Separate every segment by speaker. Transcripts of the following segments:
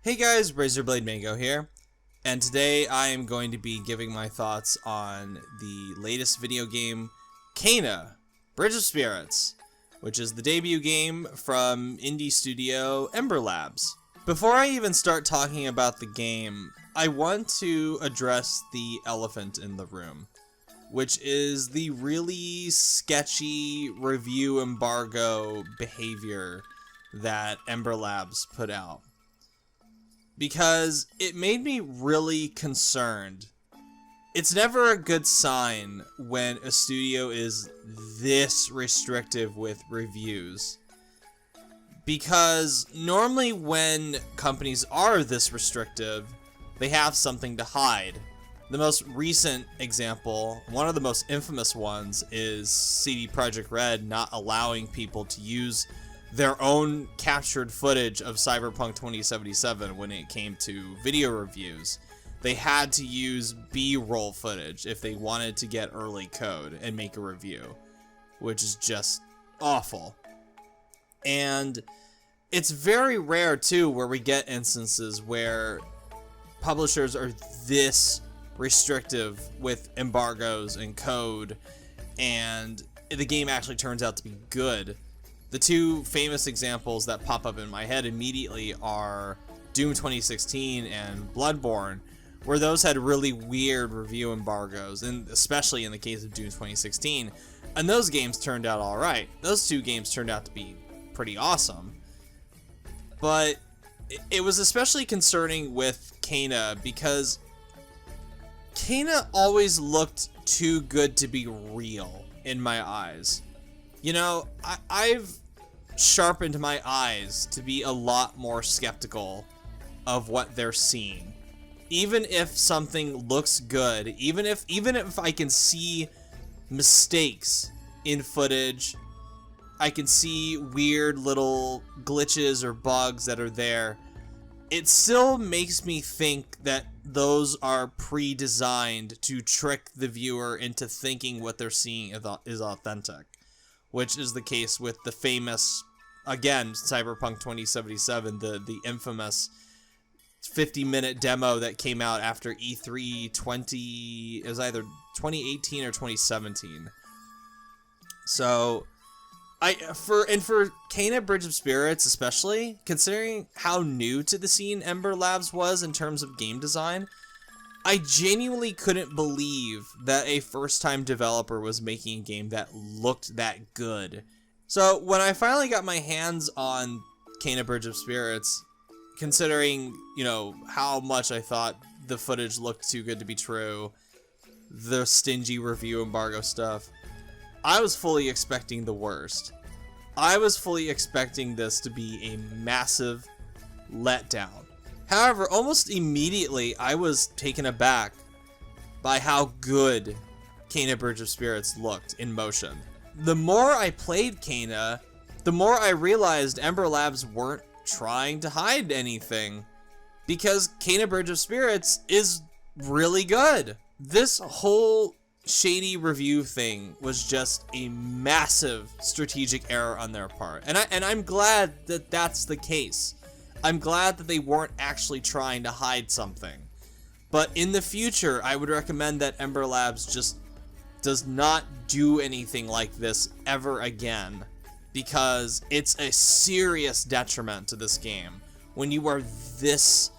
Speaker 1: Hey guys, Razorblade Mango here, and today I am going to be giving my thoughts on the latest video game, Kena, Bridge of Spirits, which is the debut game from indie studio Ember Labs. Before I even start talking about the game, I want to address the elephant in the room, which is the really sketchy review embargo behavior that Ember Labs put out. Because it made me really concerned. It's never a good sign when a studio is this restrictive with reviews. Because normally when companies are this restrictive, they have something to hide. The most recent example, one of the most infamous ones, is CD Projekt Red not allowing people to use their own captured footage of Cyberpunk 2077 when it came to video reviews. They had to use B-roll footage if they wanted to get early code and make a review, which is just awful. And it's very rare too where we get instances where publishers are this restrictive with embargoes and code and the game actually turns out to be good. The two famous examples that pop up in my head immediately are Doom 2016 and Bloodborne, where those had really weird review embargoes, and especially in the case of Doom 2016, and those games turned out alright. Those two games turned out to be pretty awesome. But it was especially concerning with Kena because Kena always looked too good to be real in my eyes. You know, I've sharpened my eyes to be a lot more skeptical of what they're seeing. Even if something looks good, even if I can see mistakes in footage, I can see weird little glitches or bugs that are there, it still makes me think that those are pre-designed to trick the viewer into thinking what they're seeing is authentic. Which is the case with the famous, again, Cyberpunk 2077, the infamous 50-minute demo that came out after E3 it was either 2018 or 2017. So, for Kena Bridge of Spirits especially, considering how new to the scene Ember Labs was in terms of game design, I genuinely couldn't believe that a first-time developer was making a game that looked that good. So when I finally got my hands on Kena Bridge of Spirits, considering, you know, how much I thought the footage looked too good to be true, the stingy review embargo stuff, I was fully expecting the worst. I was fully expecting this to be a massive letdown. However, almost immediately, I was taken aback by how good Kena Bridge of Spirits looked in motion. The more I played Kena, the more I realized Ember Labs weren't trying to hide anything, because Kena Bridge of Spirits is really good. This whole shady review thing was just a massive strategic error on their part, and I'm glad that that's the case. I'm glad that they weren't actually trying to hide something. But in the future, I would recommend that Ember Labs just does not do anything like this ever again, because it's a serious detriment to this game when you are this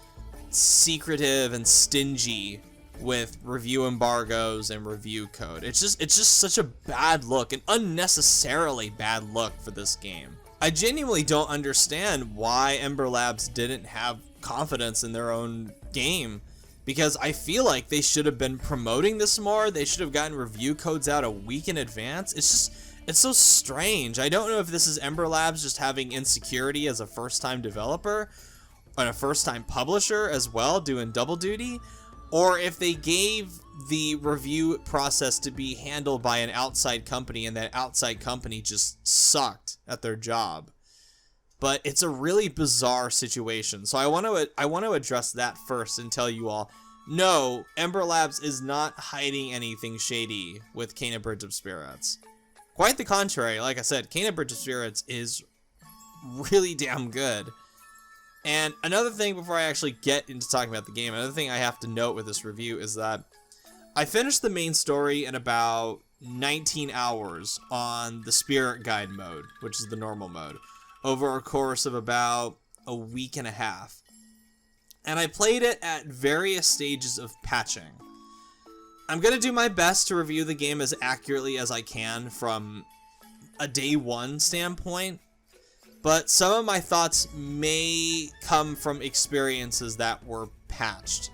Speaker 1: secretive and stingy with review embargoes and review code. It's just such a bad look, an unnecessarily bad look for this game. I genuinely don't understand why Ember Labs didn't have confidence in their own game, because I feel like they should have been promoting this more. They should have gotten review codes out a week in advance. It's so strange. I don't know if this is Ember Labs just having insecurity as a first-time developer and a first-time publisher as well, doing double duty, or if they gave the review process to be handled by an outside company and that outside company just sucked at their job. But it's a really bizarre situation. So I want to address that first and tell you all, no, Ember Labs is not hiding anything shady with Kena Bridge of Spirits. Quite the contrary. Like I said, Kena Bridge of Spirits is really damn good. And another thing before I actually get into talking about the game, another thing I have to note with this review is that I finished the main story in about 19 hours on the Spirit Guide mode, which is the normal mode, over a course of about a week and a half. And I played it at various stages of patching. I'm going to do my best to review the game as accurately as I can from a day one standpoint, but some of my thoughts may come from experiences that were patched.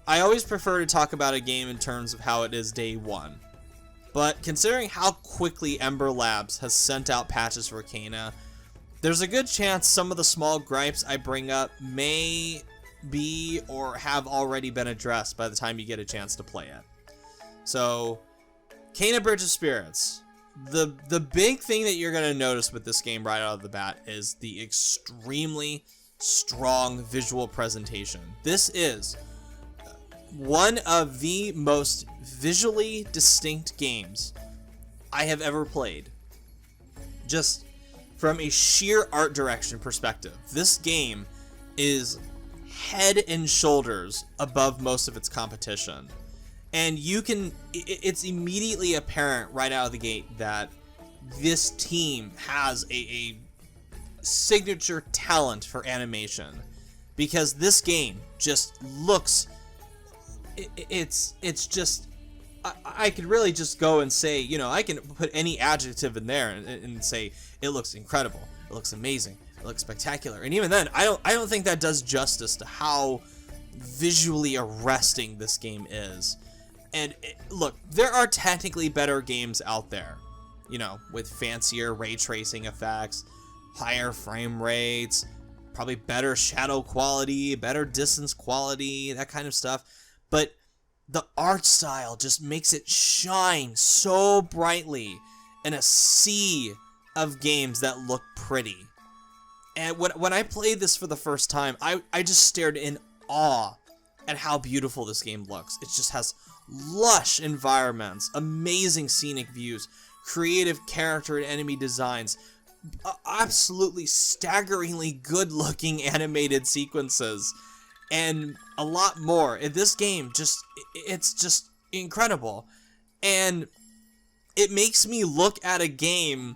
Speaker 1: I always prefer to talk about a game in terms of how it is day one, but considering how quickly Ember Labs has sent out patches for Kena, there's a good chance some of the small gripes I bring up may be or have already been addressed by the time you get a chance to play it. So, Kena Bridge of Spirits. The big thing that you're going to notice with this game right out of the bat is the extremely strong visual presentation. This is one of the most visually distinct games I have ever played. Just from a sheer art direction perspective, this game is head and shoulders above most of its competition. And it's immediately apparent right out of the gate that this team has a signature talent for animation, because this game just looks, it's just, I could really just go and say, you know, I can put any adjective in there and say it looks incredible, it looks amazing, it looks spectacular. And even then, I don't think that does justice to how visually arresting this game is. And look, there are technically better games out there, you know, with fancier ray tracing effects, higher frame rates, probably better shadow quality, better distance quality, that kind of stuff. But the art style just makes it shine so brightly in a sea of games that look pretty. And when I played this for the first time, I just stared in awe at how beautiful this game looks. It just has lush environments, amazing scenic views, creative character and enemy designs, absolutely staggeringly good-looking animated sequences, and a lot more. And this game it's just incredible. And it makes me look at a game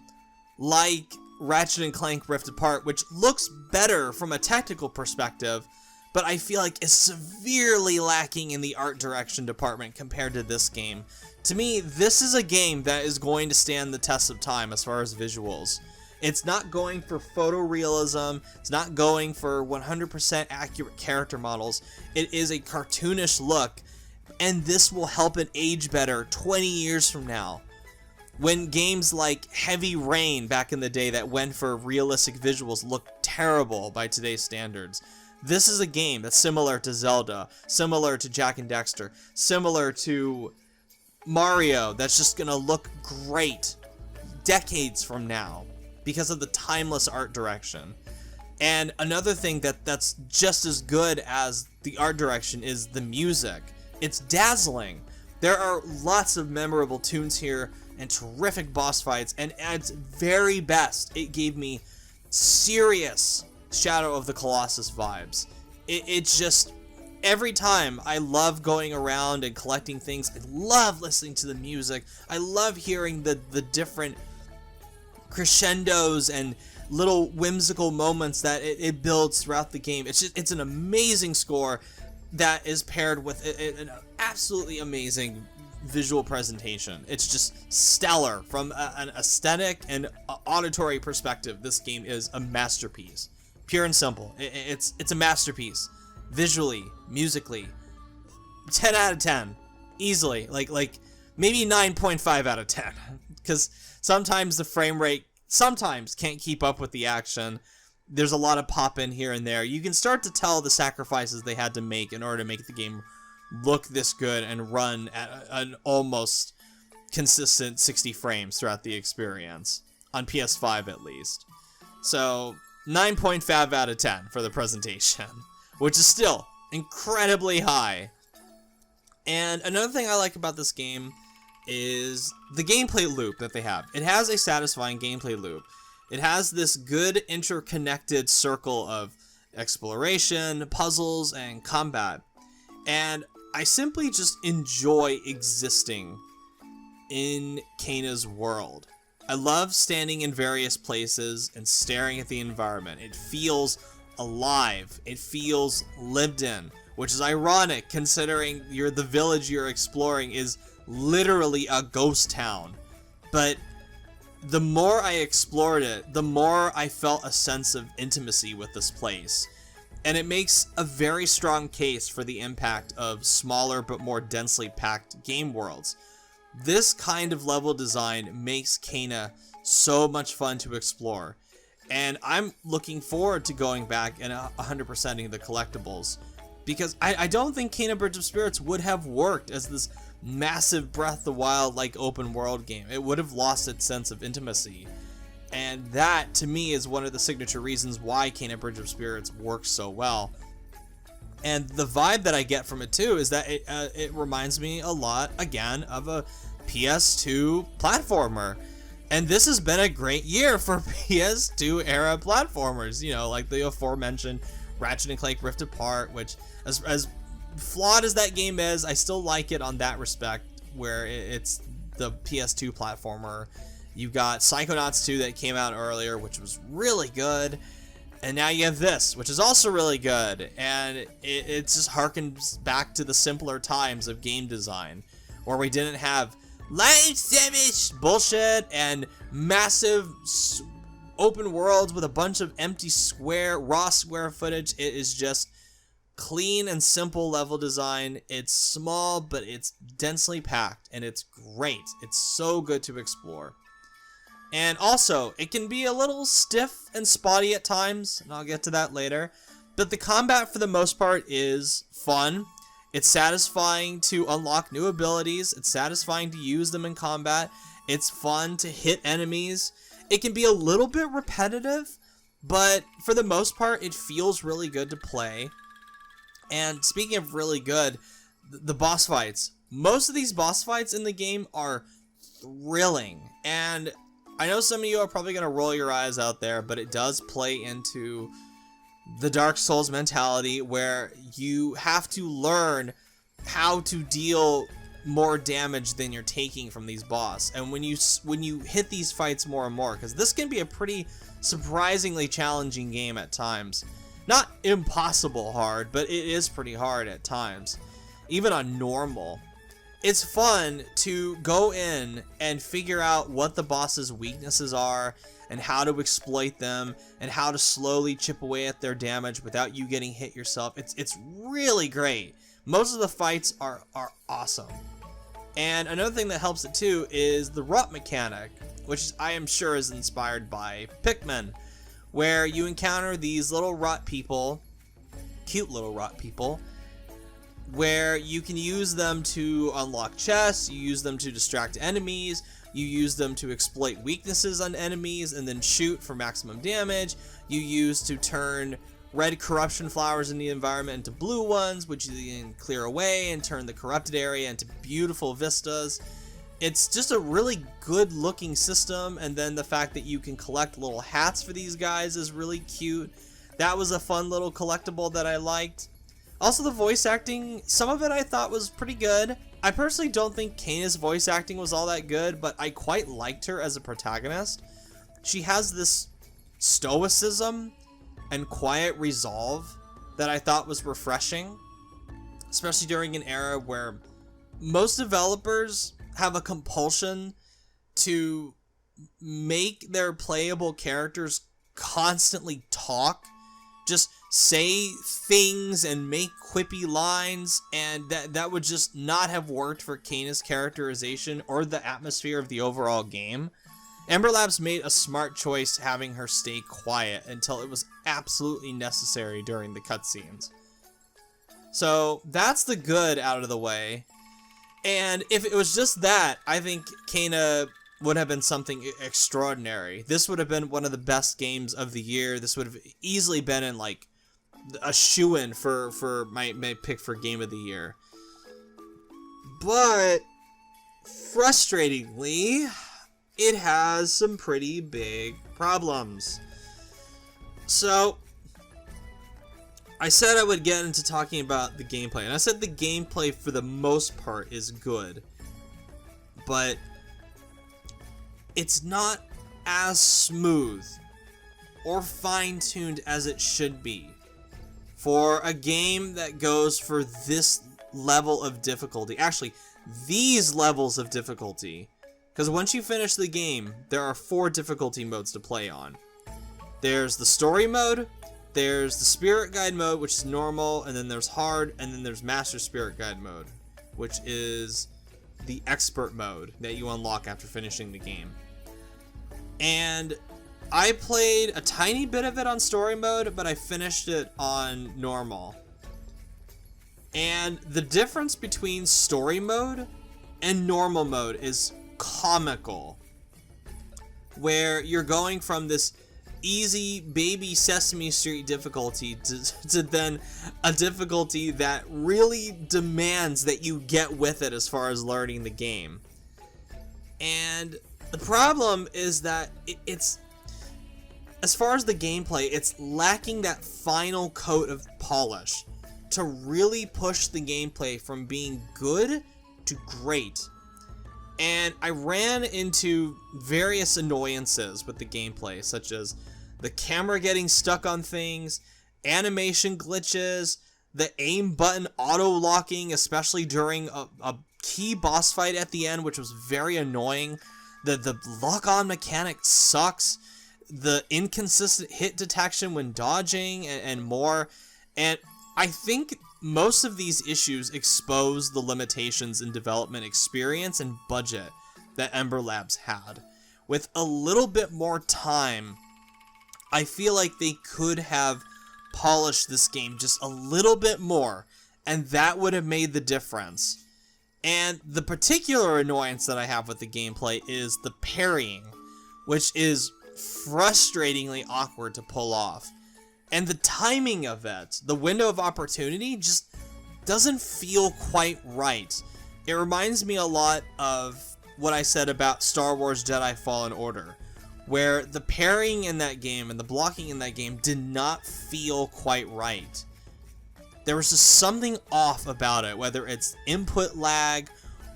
Speaker 1: like Ratchet & Clank Rift Apart, which looks better from a technical perspective, but I feel like is severely lacking in the art direction department compared to this game. To me, this is a game that is going to stand the test of time as far as visuals. It's not going for photorealism, it's not going for 100% accurate character models. It is a cartoonish look, and this will help it age better 20 years from now. When games like Heavy Rain back in the day that went for realistic visuals looked terrible by today's standards. This is a game that's similar to Zelda, similar to Jak and Daxter, similar to Mario, that's just gonna look great decades from now because of the timeless art direction. And another thing that's just as good as the art direction is the music. It's dazzling. There are lots of memorable tunes here and terrific boss fights, and at its very best, it gave me serious Shadow of the Colossus vibes. It's just, every time I love going around and collecting things. I love listening to the music. I love hearing the different crescendos and little whimsical moments that it builds throughout the game. It's an amazing score that is paired with an absolutely amazing visual presentation. It's just stellar from an aesthetic and auditory perspective. This game is a masterpiece. Pure and simple. It's a masterpiece. Visually, musically, 10 out of 10. Easily. Like maybe 9.5 out of 10. Because sometimes the frame rate sometimes can't keep up with the action. There's a lot of pop in here and there. You can start to tell the sacrifices they had to make in order to make the game look this good and run at an almost consistent 60 frames throughout the experience. On PS5 at least. So 9.5 out of 10 for the presentation, which is still incredibly high. And another thing I like about this game is the gameplay loop that they have. It has a satisfying gameplay loop. It has this good interconnected circle of exploration, puzzles, and combat. And I simply just enjoy existing in Kana's world. I love standing in various places and staring at the environment. It feels alive. It feels lived in, which is ironic considering the village you're exploring is literally a ghost town. But the more I explored it, the more I felt a sense of intimacy with this place. And it makes a very strong case for the impact of smaller but more densely packed game worlds. This kind of level design makes Kana so much fun to explore. And I'm looking forward to going back and 100%ing the collectibles. Because I don't think Kana Bridge of Spirits would have worked as this massive Breath of the Wild like open world game. It would have lost its sense of intimacy. And that, to me, is one of the signature reasons why Kana Bridge of Spirits works so well. And the vibe that I get from it, too, is that it reminds me a lot, again, of a PS2 platformer. And this has been a great year for PS2 era platformers. You know, like the aforementioned Ratchet & Clank Rift Apart, which, as flawed as that game is, I still like it on that respect, where it's the PS2 platformer. You've got Psychonauts 2 that came out earlier, which was really good. And now you have this, which is also really good. And it just harkens back to the simpler times of game design, where we didn't have life-savage bullshit and massive open worlds with a bunch of empty raw square footage. It is just clean and simple level design. It's small, but it's densely packed, and it's great. It's so good to explore. And also, it can be a little stiff and spotty at times, and I'll get to that later. But the combat, for the most part, is fun. It's satisfying to unlock new abilities. It's satisfying to use them in combat. It's fun to hit enemies. It can be a little bit repetitive, but for the most part, it feels really good to play. And speaking of really good, the boss fights. Most of these boss fights in the game are thrilling. And I know some of you are probably going to roll your eyes out there, but it does play into the Dark Souls mentality, where you have to learn how to deal more damage than you're taking from these boss. And when you hit these fights more and more, because this can be a pretty surprisingly challenging game at times. Not impossible hard, but it is pretty hard at times, even on normal. It's fun to go in and figure out what the boss's weaknesses are and how to exploit them and how to slowly chip away at their damage without you getting hit yourself. It's really great. Most of the fights are awesome. And another thing that helps it too is the rut mechanic, which I am sure is inspired by Pikmin, where you encounter these little rut people, cute little rut people, where you can use them to unlock chests, you use them to distract enemies, you use them to exploit weaknesses on enemies and then shoot for maximum damage, you use to turn red corruption flowers in the environment into blue ones, which you can clear away and turn the corrupted area into beautiful vistas. It's just a really good looking system, and then the fact that you can collect little hats for these guys is really cute. That was a fun little collectible that I liked. Also, the voice acting, some of it I thought was pretty good. I personally don't think Kana's voice acting was all that good, but I quite liked her as a protagonist. She has this stoicism and quiet resolve that I thought was refreshing, especially during an era where most developers have a compulsion to make their playable characters constantly talk, just say things and make quippy lines, and that would just not have worked for Kana's characterization or the atmosphere of the overall game. Ember Labs made a smart choice having her stay quiet until it was absolutely necessary during the cutscenes. So that's the good out of the way. And if it was just that, I think Kana would have been something extraordinary. This would have been one of the best games of the year. This would have easily been in like a shoo-in for my pick for game of the year. But frustratingly, it has some pretty big problems. So I said I would get into talking about the gameplay, and I said the gameplay for the most part is good, but it's not as smooth or fine-tuned as it should be for a game that goes for this level of difficulty. Actually, these levels of difficulty, because once you finish the game, there are 4 difficulty modes to play on. There's the story mode, there's the spirit guide mode, which is normal, and then there's hard, and then there's master spirit guide mode, which is the expert mode that you unlock after finishing the game. And I played a tiny bit of it on story mode, but I finished it on normal. And the difference between story mode and normal mode is comical, where you're going from this easy baby Sesame Street difficulty to then a difficulty that really demands that you get with it as far as learning the game. And the problem is that it's, as far as the gameplay, it's lacking that final coat of polish to really push the gameplay from being good to great. And I ran into various annoyances with the gameplay, such as the camera getting stuck on things, animation glitches, the aim button auto-locking, especially during a key boss fight at the end, which was very annoying. The lock-on mechanic sucks. The inconsistent hit detection when dodging, and more. And I think most of these issues expose the limitations in development experience and budget that Ember Labs had. With a little bit more time, I feel like they could have polished this game just a little bit more, and that would have made the difference. And the particular annoyance that I have with the gameplay is the parrying, which is frustratingly awkward to pull off. And the timing of it, the window of opportunity, just doesn't feel quite right. It reminds me a lot of what I said about Star Wars Jedi Fallen Order, where the parrying in that game and the blocking in that game did not feel quite right. There was just something off about it, whether it's input lag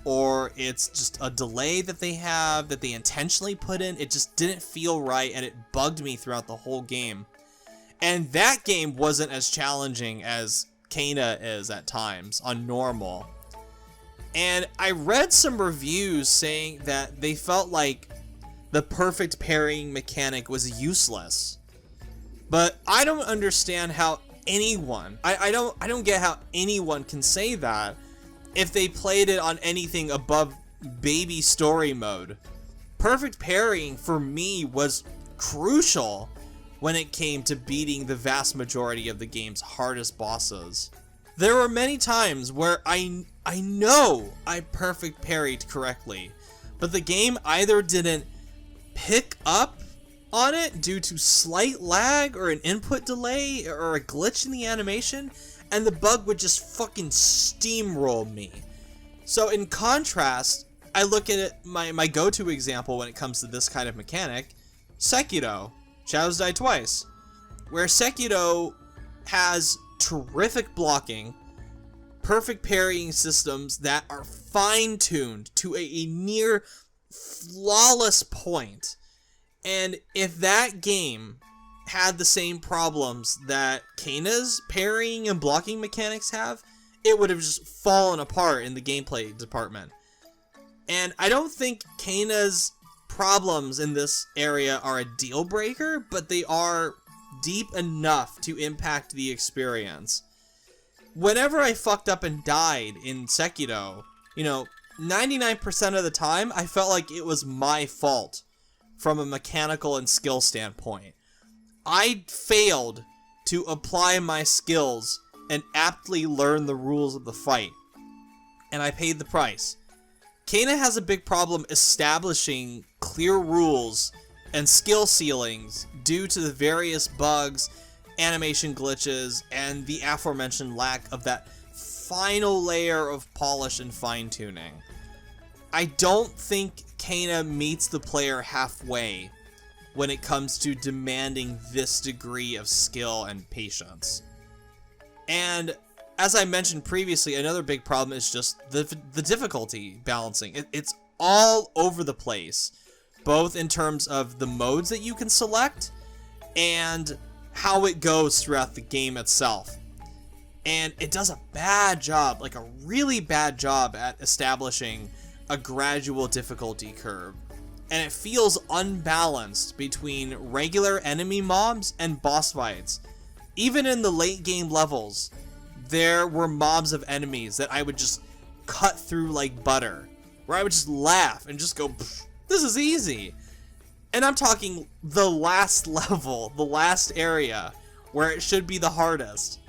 Speaker 1: or it's just a delay that they have that they intentionally put in. It just didn't feel right, and it bugged me throughout the whole game. And that game wasn't as challenging as Kana is at times on normal. And I read some reviews saying that they felt like the perfect parrying mechanic was useless. But I don't understand how anyone, I don't get how anyone can say that if they played it on anything above baby story mode. Perfect parrying for me was crucial when it came to beating the vast majority of the game's hardest bosses. There were many times where I know I perfect parried correctly, but the game either didn't pick up on it due to slight lag or an input delay or a glitch in the animation, and the bug would just fucking steamroll me. So in contrast, I look at it, my go-to example when it comes to this kind of mechanic, Sekiro, Shadows Die Twice, where Sekiro has terrific blocking, perfect parrying systems that are fine-tuned to a near flawless point. And if that game had the same problems that Kana's parrying and blocking mechanics have, it would have just fallen apart in the gameplay department. And I don't think Kana's problems in this area are a deal breaker, but they are deep enough to impact the experience. Whenever I fucked up and died in Sekiro, 99% of the time I felt like it was my fault from a mechanical and skill standpoint. I failed to apply my skills and aptly learn the rules of the fight, and I paid the price. Kana has a big problem establishing clear rules and skill ceilings due to the various bugs, animation glitches, and the aforementioned lack of that final layer of polish and fine-tuning. I don't think Kana meets the player halfway when it comes to demanding this degree of skill and patience. And as I mentioned previously, another big problem is just the difficulty balancing. It's all over the place, both in terms of the modes that you can select and how it goes throughout the game itself. And it does a bad job, like a really bad job at establishing a gradual difficulty curve. And it feels unbalanced between regular enemy mobs and boss fights. Even in the late game levels, there were mobs of enemies that I would just cut through like butter, where I would just laugh and just go, this is easy. And I'm talking the last level, the last area, where it should be the hardest.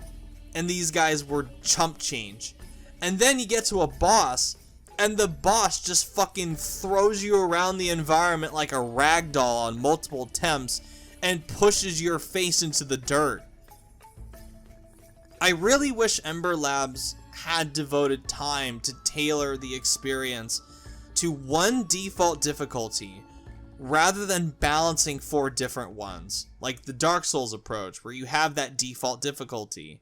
Speaker 1: And these guys were chump change. And then you get to a boss, and the boss just fucking throws you around the environment like a ragdoll on multiple attempts and pushes your face into the dirt. I really wish Ember Labs had devoted time to tailor the experience to one default difficulty rather than balancing 4 different ones, like the Dark Souls approach where you have that default difficulty.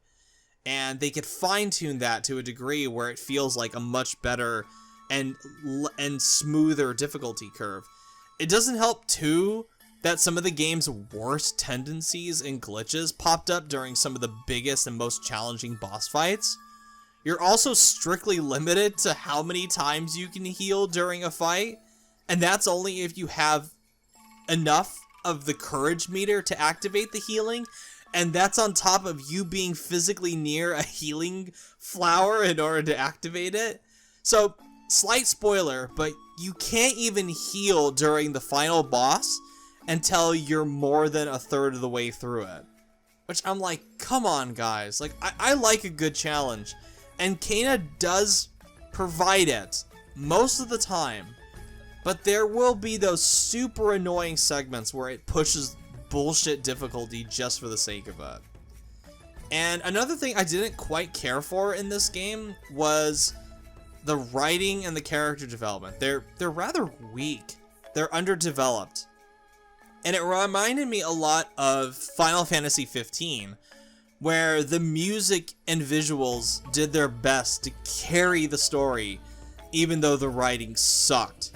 Speaker 1: And they could fine-tune that to a degree where it feels like a much better and smoother difficulty curve. It doesn't help, too, that some of the game's worst tendencies and glitches popped up during some of the biggest and most challenging boss fights. You're also strictly limited to how many times you can heal during a fight, and that's only if you have enough of the courage meter to activate the healing. And that's on top of you being physically near a healing flower in order to activate it. So, slight spoiler, but you can't even heal during the final boss until you're more than a third of the way through it. Which I'm like, come on guys, like I like a good challenge. And Kena does provide it most of the time. But there will be those super annoying segments where it pushes bullshit difficulty just for the sake of it. And another thing I didn't quite care for in this game was the writing and the character development. They're rather weak. They're underdeveloped. And it reminded me a lot of Final Fantasy 15, where the music and visuals did their best to carry the story, even though the writing sucked.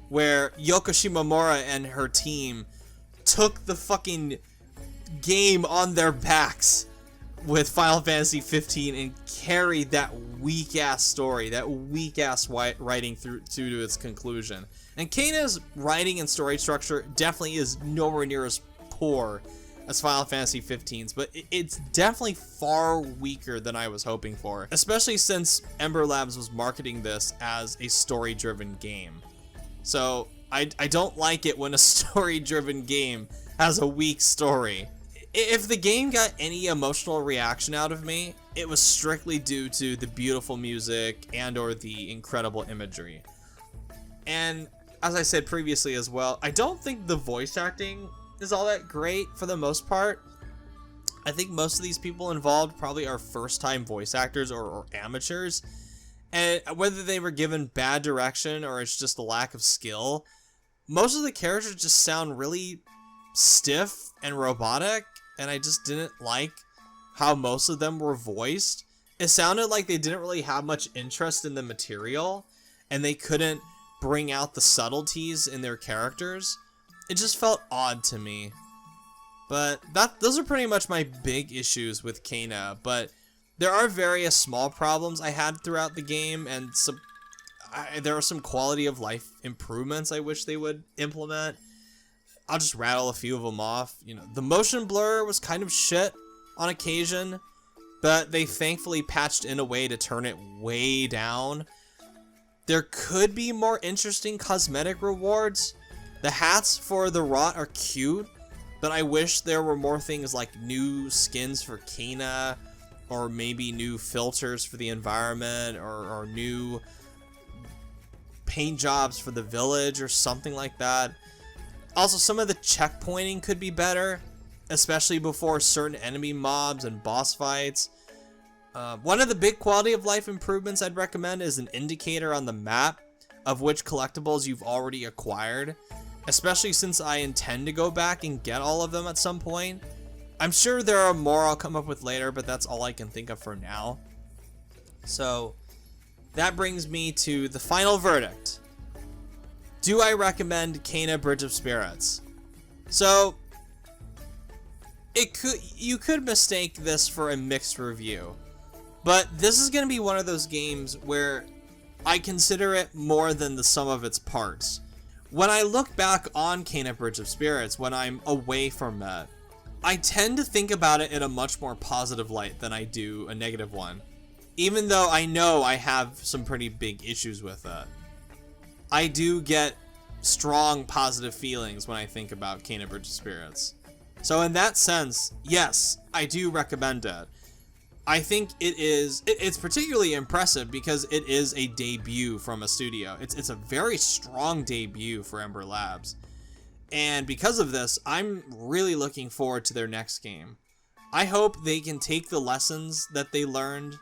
Speaker 1: Where Yoko Shimomura and her team took the fucking game on their backs with Final Fantasy 15 and carried that weak-ass story, that weak-ass writing through to its conclusion. And Kena's writing and story structure definitely is nowhere near as poor as Final Fantasy 15's, but it's definitely far weaker than I was hoping for, especially since Ember Labs was marketing this as a story-driven game. So I don't like it when a story-driven game has a weak story. If the game got any emotional reaction out of me, it was strictly due to the beautiful music and or the incredible imagery. And as I said previously as well, I don't think the voice acting is all that great for the most part. I think most of these people involved probably are first-time voice actors or amateurs. And whether they were given bad direction or it's just a lack of skill, most of the characters just sound really stiff and robotic, and I just didn't like how most of them were voiced. It sounded like they didn't really have much interest in the material, and they couldn't bring out the subtleties in their characters. It just felt odd to me. But those are pretty much my big issues with Kena, but there are various small problems I had throughout the game, and there are some quality of life improvements I wish they would implement. I'll just rattle a few of them off. You know, the motion blur was kind of shit on occasion, but they thankfully patched in a way to turn it way down. There could be more interesting cosmetic rewards. The hats for the Rot are cute, but I wish there were more things like new skins for Kena, or maybe new filters for the environment, or new paint jobs for the village, or something like that. Also, some of the checkpointing could be better, especially before certain enemy mobs and boss fights. One of the big quality of life improvements I'd recommend is an indicator on the map of which collectibles you've already acquired, especially since I intend to go back and get all of them at some point. I'm sure there are more I'll come up with later, but that's all I can think of for now. So that brings me to the final verdict. Do I recommend Kena Bridge of Spirits? So you could mistake this for a mixed review, but this is going to be one of those games where I consider it more than the sum of its parts. When I look back on Kena Bridge of Spirits, when I'm away from it, I tend to think about it in a much more positive light than I do a negative one, even though I know I have some pretty big issues with it. I do get strong positive feelings when I think about Kena Bridge of Spirits. So in that sense, yes, I do recommend it. I think it's particularly impressive because it is a debut from a studio. It's a very strong debut for Ember Labs. And because of this, I'm really looking forward to their next game. I hope they can take the lessons that they learned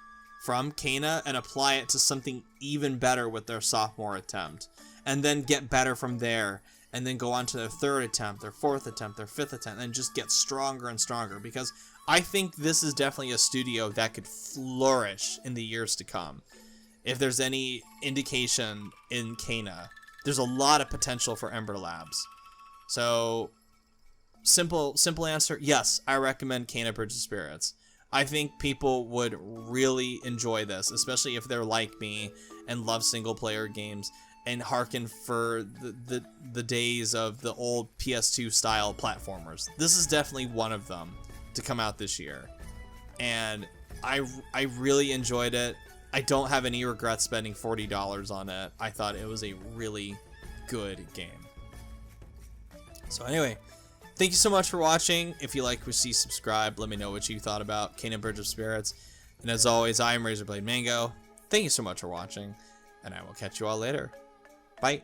Speaker 1: from Kena and apply it to something even better with their sophomore attempt. And then get better from there. And then go on to their third attempt, their fourth attempt, their fifth attempt, and just get stronger and stronger. Because I think this is definitely a studio that could flourish in the years to come. If there's any indication in Kena, there's a lot of potential for Ember Labs. So, simple answer, yes, I recommend Kena Bridge of Spirits. I think people would really enjoy this, especially if they're like me and love single-player games and hearken for the days of the old PS2 style platformers. This is definitely one of them to come out this year. And I really enjoyed it. I don't have any regrets spending $40 on it. I thought it was a really good game. So anyway, thank you so much for watching. If you like what you see, subscribe. Let me know what you thought about Kena Bridge of Spirits. And as always, I am Razorblade Mango. Thank you so much for watching, and I will catch you all later. Bye.